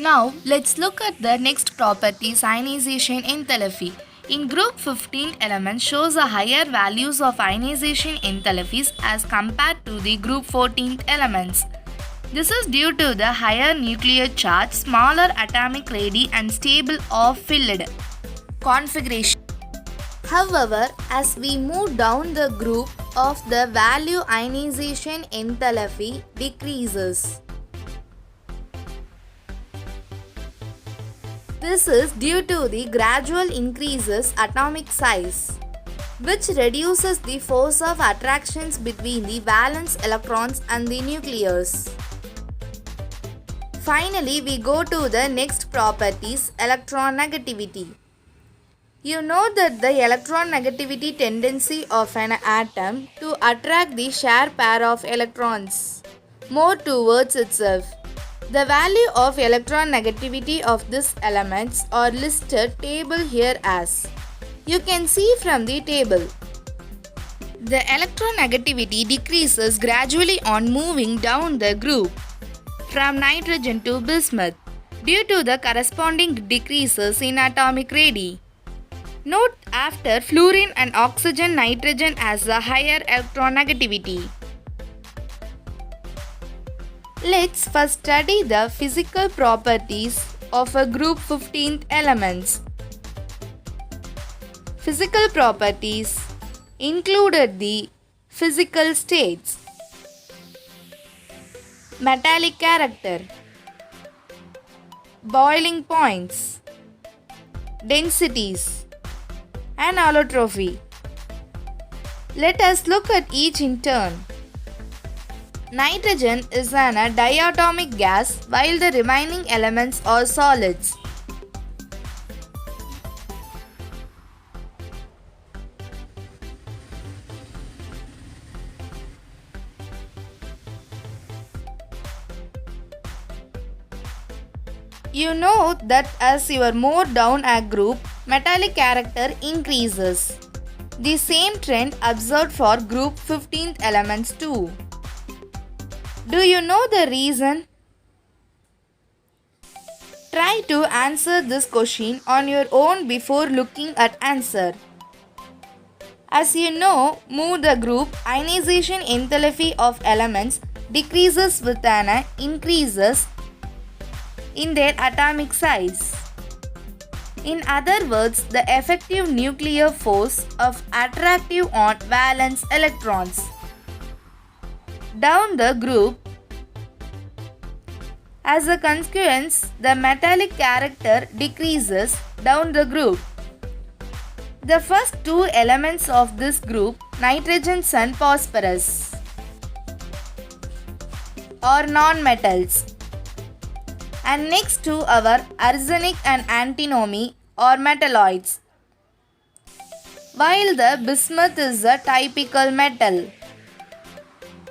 Now, let's look at the next property, ionization enthalpy. In group 15, elements shows a higher values of ionization enthalpies as compared to the group 14 elements. This is due to the higher nuclear charge, smaller atomic radii and stable or filled configuration. However, as we move down the group of the value ionization enthalpy decreases. This is due to the gradual increases atomic size, which reduces the force of attractions between the valence electrons and the nucleus. Finally, we go to the next properties, electronegativity. You know that the electronegativity tendency of an atom to attract the shared pair of electrons more towards itself. The value of electronegativity of these elements are listed table here as. You can see from the table. The electronegativity decreases gradually on moving down the group from nitrogen to bismuth due to the corresponding decreases in atomic radii. Note after fluorine and oxygen nitrogen has a higher electronegativity. Let's first study the physical properties of a group 15 elements. Physical properties included the physical states, metallic character, boiling points, densities, and allotropy. Let us look at each in turn. Nitrogen is an diatomic gas while the remaining elements are solids. You know that as you are more down a group, metallic character increases. The same trend observed for group 15th elements too. Do you know the reason? Try to answer this question on your own before looking at answer. As you know, move the group, ionization enthalpy of elements decreases with an increases in their atomic size. In other words, the effective nuclear force of attractive on valence electrons down the group. As a consequence, the metallic character decreases down the group. The first two elements of this group, nitrogen and phosphorus, are non-metals, and next to our arsenic and antimony are metalloids, while the bismuth is a typical metal.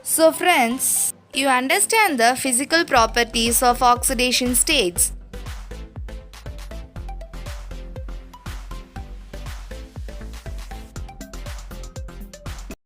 So friends, you understand the physical properties of oxidation states.